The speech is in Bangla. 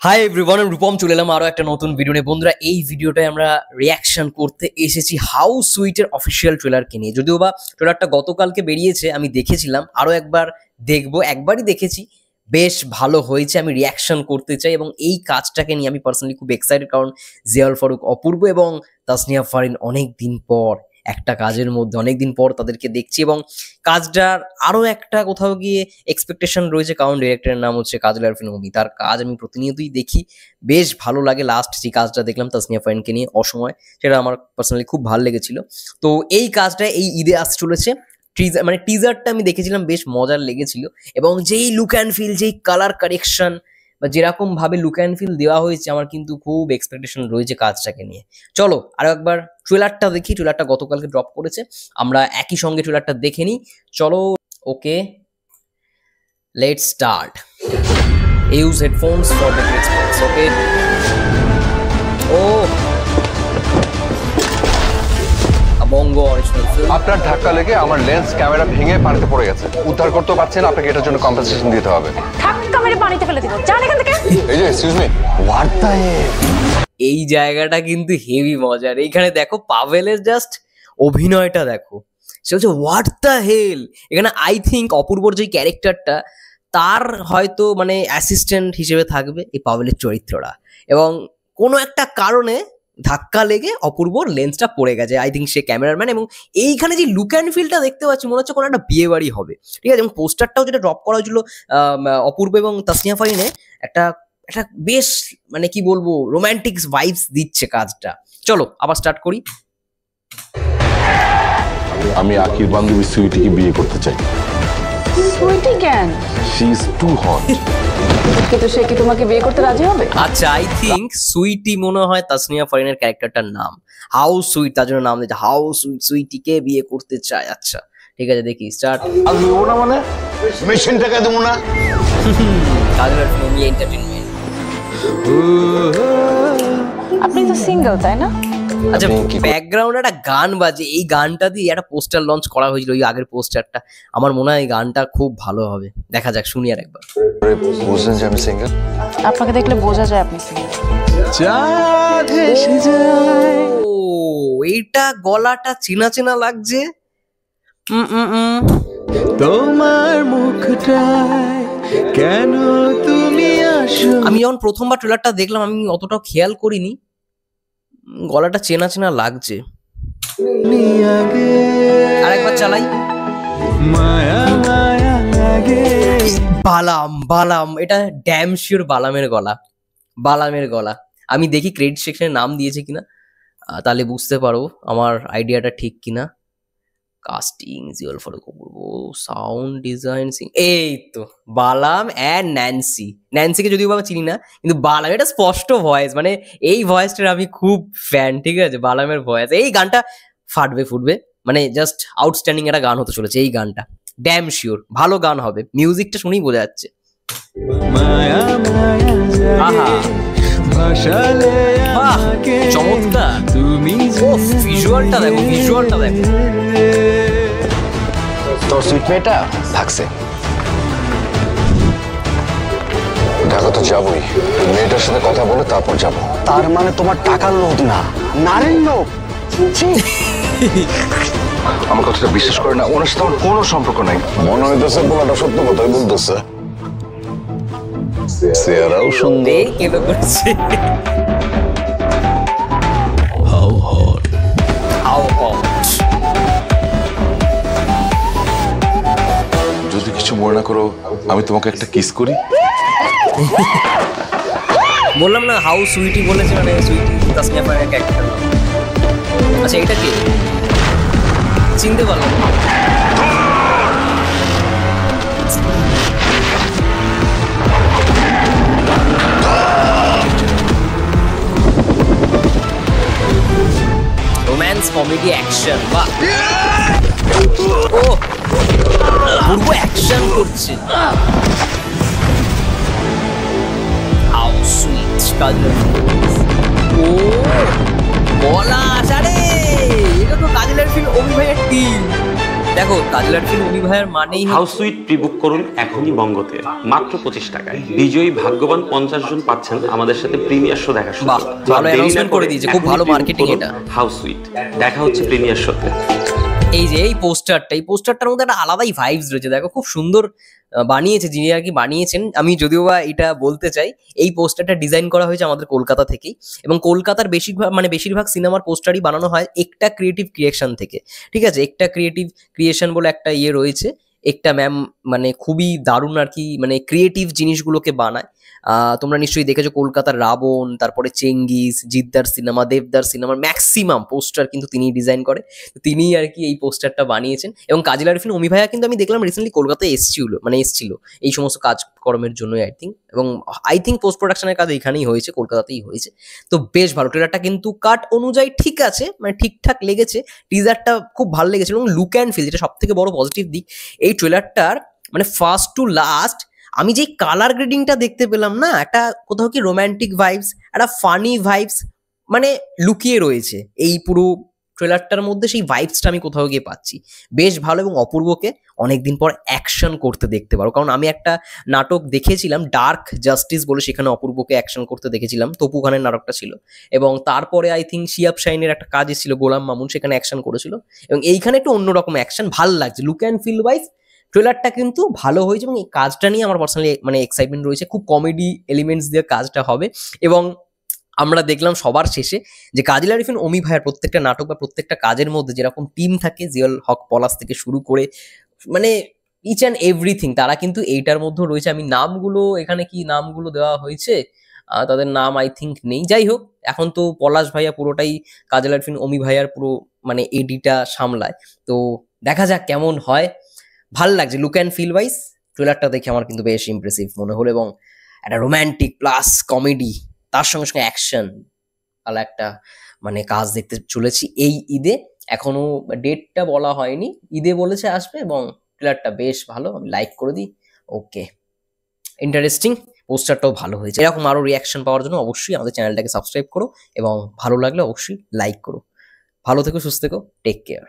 হাই এভরিওয়ান, আমি রূপম চলে এলাম আরো একটা নতুন ভিডিও নিয়ে। বন্ধুরা, এই ভিডিওটায় আমরা রিয়াকশন করতে এসেছি হাউ সুইটের অফিসিয়াল ট্রেলারকে নিয়ে। যদিও বা ট্রেলারটা গতকালকে বেরিয়েছে, আমি দেখেছিলাম, আরো একবার দেখবো, একবারই দেখেছি, বেশ ভালো হয়েছে। আমি রিয়াকশন করতে চাই এবং এই কাজটাকে নিয়ে আমি পার্সোনালি খুব এক্সাইটেড, কারণ জিয়াউল ফারুক, অপূর্ব এবং তাসনিয়া ফারিন অনেক দিন পর একটা কাজের মধ্যে, অনেকদিন পর তাদেরকে দেখছি এবং কাজটার আরো একটা কোথাও গিয়ে এক্সপেকটেশন রয়েছে, কারণ ডিরেক্টরের নাম হচ্ছে কাজল আরফিন অমি। তার কাজ আমি প্রতিনিয়তই দেখি, বেশ ভালো লাগে। লাস্ট যে কাজটা দেখলাম তাসনিয়া ফারিনকে নিয়ে, অসময়, সেটা আমার পার্সোনালি খুব ভালো লেগেছিল। তো এই কাজটা এই ঈদে আসতে চলেছে। টিজারটা আমি দেখেছিলাম, বেশ মজার লেগেছিল এবং যেই লুক অ্যান্ড ফিল, যেই কালার কারেকশন বা যেরকম ভাবে লুক অ্যান্ড ফিল দেওয়া হয়েছে, আমার কিন্তু খুব এক্সপেকটেশন রয়েছে কাজটাকে নিয়ে। চলো আরো একবার ট্রেলারটা দেখি। ট্রেলারটা গতকালকে ড্রপ করেছে, আমরা একই সঙ্গে ট্রেলারটা দেখে নিই। চলো, okay, let's start. Use headphones for better experience. Okay, ও বঙ্গ অরিজিনাল ফিল্ম। আপনার ধাক্কা লেগে আমার লেন্স ক্যামেরা ভেঙে পানিতে পড়ে গেছে, উদ্ধার করতে পারছেন, আপনাকে এটার জন্য কম্পেনসেশন দিতে হবে। ধাক্কা মেরে পানিতে ফেলে দিব, জান এখান থেকে। এই যে excuse me, what the hell. এই জায়গাটা কিন্তু হেভি মজার। এইখানে দেখো পাভেলের জাস্ট অভিনয়টা দেখো, সে হচ্ছে হোয়াট দ্য হেল। এখানে আই থিঙ্ক অপূর্বর যে ক্যারেক্টারটা, তার হয়তো মানে অ্যাসিস্ট্যান্ট হিসেবে থাকবে এই পাভেলের চরিত্রটা, এবং কোনো একটা কারণে ধাক্কা লেগে অপূর্বর লেন্সটা পড়ে গেছে। আই থিঙ্ক সে ক্যামেরাম্যান, এবং এইখানে যে লুক অ্যান্ড ফিলটা দেখতে পাচ্ছি, মনে হচ্ছে কোনো একটা বিয়ে বাড়ি হবে, ঠিক আছে। এবং পোস্টারটাও যেটা ড্রপ করা হয়েছিল অপূর্ব এবং তাসনিয়া ফারিনে, একটা একটা বেশ মানে কি বলবো, রোমান্টিক ভাইবস দিচ্ছে কাজটা। চলো আবার স্টার্ট করি। আমি আকির বান্ধবী সুইটিকে বিয়ে করতে চাই। সুইটি কেন? She is too hot. কিন্তু সে কি তোমাকে বিয়ে করতে রাজি হবে? আচ্ছা, আই থিঙ্ক সুইটি মনে হয় তাসনিয়া ফারিনের ক্যারেক্টারটার নাম। হাউ সুইট, তার জন্য নাম দিয়েছে হাউ সুইট, সুইটিকে বিয়ে করতে চায়। আচ্ছা ঠিক আছে, দেখি স্টার্ট। আর দেবো না মানে মেশিন টাকা দেবো না। কাজের ফিল্মি এন্টারটেইনমেন্ট। আপনি তো সিঙ্গেল, তাই না? আচ্ছা, ব্যাকগ্রাউন্ডে একটা গান বাজে, এই গানটা দিয়ে একটা পোস্টার লঞ্চ করা হয়েছিল, ওই আগের পোস্টারটা। আমার মনে হয় এই গানটা খুব ভালো হবে, দেখা যাক, শুনি আর একবার। বুঝলেন যে আমি সিঙ্গেল? আপনাকে দেখলে বোঝা যায় আপনি সিঙ্গেল। ও, এইটা গলাটা চেনা চেনা লাগছে। তোমার মুখটায় কেন তুমি আসো। আমি যখন প্রথমবার ট্রেলারটা দেখলাম, আমি অতটাও খেয়াল করিনি, গলাটা চেনা চেনা লাগছে। আরেকবার চালাই। মায়া মায়া লাগে। বালাম, বালাম, এটা ড্যাম শিওর বালামের গলা, বালামের গলা। আমি দেখি ক্রেডিট সেকশনে নাম দিয়েছে কিনা, তাহলে বুঝতে পারবো আমার আইডিয়াটা ঠিক কিনা। কাস্টিং জিওল ফারুক, অপূর্ব, সাউন্ড ডিজাইন, এই তো বালাম অ্যান্ড ন্যান্সি। ন্যান্সিকে যদিও আমি চিনি না, কিন্তু বালাম, এটা স্পষ্ট ভয়েস, মানে এই ভয়েসটার আমি খুব ফ্যান, ঠিক আছে। বালামের ভয়েস, এই গানটা ফাটবে ফুটবে, মানে জাস্ট আউটস্ট্যান্ডিং একটা গান হতে চলেছে এই গানটা। ড্যাম শিওর ভালো গান হবে, মিউজিকটা শুনেই বোঝা যাচ্ছে। মায়া মায়া আহা, ভাসালে বাহ, আমাকে চমৎকার। তুমি ও ভিজুয়ালটা দেখো, ভিজুয়ালটা দেখো। তোর সুইট মেয়েটা থাকছে ঢাকা তো যাবোই, মেয়েটার সাথে কথা বলে তারপর যাব। তার মানে তোমার টাকার লোভ না, নারীর লোভ। আমার কথাটা বিশ্বাস করে না, ওনার সাথে আমার কোনো সম্পর্ক নাই। মনে হইতেছে বলাটা সত্য কথাই বলতেছে। চেহারাও সুন্দর। কেন করছে হাউ হট। How hot. যদি কিছু মনে না করো, আমি তোমাকে একটা কিস করি। বললাম না হাউ সুইটি বলেছে, মানে সুইটি তাসনিয়া ফারিনের ক্যারেক্টার। আচ্ছা, এটা কি চিনতে পারলাম না। রোম্যান্স, কমেডি, অ্যাকশন, বাহ। ও পুরো অ্যাকশন করছে। হাউ সুইট কাজল। ও বলা আরে, এটা তো কাজলের ফিল্ম, অভি ভাইয়ের টিম। দেখো কাজল আরফিন অমি ভাইয়ার মানেই হাউস সুইট প্রিবুক করুন এখনই বঙ্গতে মাত্র 25 টাকায়। বিজয়ী ভাগ্যবান 50 জন পাচ্ছেন আমাদের সাথে প্রিমিয়ার শো দেখার সুযোগ। বাহ, ভালো announcement করে দিয়েছে, খুব ভালো marketing এটা। হাউস সুইট দেখা হচ্ছে প্রিমিয়ার শোতে। এই যে এই পোস্টারটার মধ্যে একটা আলাদাই ভাইবস রয়েছে। দেখো খুব সুন্দর বানিয়েছে যিনি আর কি বানিয়েছেন। আমি যদিও বা এটা বলতে চাই, এই পোস্টারটা ডিজাইন করা হয়েছে আমাদের কলকাতা থেকেই, এবং কলকাতার বেশিরভাগ সিনেমার পোস্টারই বানানো হয় একটা ক্রিয়েটিভ ক্রিয়েশন থেকে। ঠিক আছে, একটা ক্রিয়েটিভ ক্রিয়েশন বলে একটা ইয়ে রয়েছে, একটা ম্যাম মানে খুবই দারুণ আর কি, মানে ক্রিয়েটিভ জিনিসগুলোকে বানায়। তোমরা নিশ্চয়ই দেখেছো কলকাতার রাবণ, তারপরে চেঙ্গিস, জিদ্দার সিনেমা, দেবদার সিনেমার ম্যাক্সিমাম পোস্টার কিন্তু তিনিই ডিজাইন করে। তিনিই আর কি এই পোস্টারটা বানিয়েছেন। এবং কাজল আরফিন অমি ভাইয়া কিন্তু আমি দেখলাম রিসেন্টলি কলকাতায় এসছিল এই সমস্ত কাজকর্মের জন্য আই থিঙ্ক পোস্ট প্রোডাকশনের কাজ এইখানেই হয়েছে, কলকাতাতেই হয়েছে। তো বেশ ভালো, ট্রেলারটা কিন্তু কাট অনুযায়ী ঠিক আছে, মানে ঠিকঠাক লেগেছে। টিজারটা খুব ভালো লেগেছে এবং লুক অ্যান্ড ফিল, যেটা সব থেকে বড় পজিটিভ দিক এই ট্রেলারটার, মানে ফার্স্ট টু লাস্ট আমি যেই কালার গ্রেডিংটা দেখতে পেলাম না, একটা কোথাও কি রোম্যান্টিক ভাইবস, একটা ফানি ভাইবস মানে লুকিয়ে রয়েছে এই পুরো ট্রেলারটার মধ্যে। সেই ভাইবসটা আমি কোথাও গিয়ে পাচ্ছি। বেশ ভালো, এবং অপূর্বকে অনেকদিন পর অ্যাকশন করতে দেখতে পারো। কারণ আমি একটা নাটক দেখেছিলাম ডার্ক জাস্টিস বলে, সেখানে অপূর্বকে অ্যাকশন করতে দেখেছিলাম, তপু খানের নাটকটা ছিল। এবং তারপরে আই থিঙ্ক শিয়াব শাইনের একটা কাজ এসেছিল গোলাম মামুন, সেখানে অ্যাকশন করেছিল। এবং এইখানে একটু অন্যরকম অ্যাকশন, ভালো লাগছে। লুক অ্যান্ড ফিল ওয়াইজ ট্রেলারটা কিন্তু ভালো হয়েছে, এবং এই কাজটা নিয়ে আমার পার্সোনালি মানে এক্সাইটমেন্ট রয়েছে। খুব কমেডি এলিমেন্টস দিয়ে কাজটা হবে। এবং আমরা দেখলাম সবার শেষে যে কাজল আরিফিন অমি ভাইয়ের প্রত্যেকটা নাটক বা প্রত্যেকটা কাজের মধ্যে যেরকম টিম থাকে, জিয়াউল হক পলাশ থেকে শুরু করে মানে ইচ অ্যান্ড এভরিথিং, তারা কিন্তু এইটার মধ্যেও রয়েছে। আমি নামগুলো এখানে কি নামগুলো দেওয়া হয়েছে, তাদের নাম আই থিঙ্ক নেই। যাই হোক, এখন তো পলাশ ভাইয়া পুরোটাই কাজল আরিফিন অমি ভাইয়ার পুরো মানে এডিটা সামলায়। তো দেখা যাক কেমন হয়। ভাল লাগছে লুক অ্যান্ড ফিল ওয়াইজ। ট্রেলারটা দেখে আমার কিন্তু বেশ ইমপ্রেসিভ মনে হলো, এবং একটা রোম্যান্টিক প্লাস কমেডি, তার সঙ্গে সঙ্গে অ্যাকশন, ভালো একটা মানে কাজ দেখতে চলেছি এই ঈদে। এখনো ডেটটা বলা হয়নি, ঈদে বলেছে আসবে, এবং ট্রেলারটা বেশ ভালো, আমি লাইক করে দিই। ওকে, ইন্টারেস্টিং, পোস্টারটাও ভালো হয়েছে। এরকম আরও রিয়াকশন পাওয়ার জন্য অবশ্যই আমাদের চ্যানেলটাকে সাবস্ক্রাইব করো, এবং ভালো লাগলে অবশ্যই লাইক করো। ভালো থেকো, সুস্থ থেকো, টেক কেয়ার।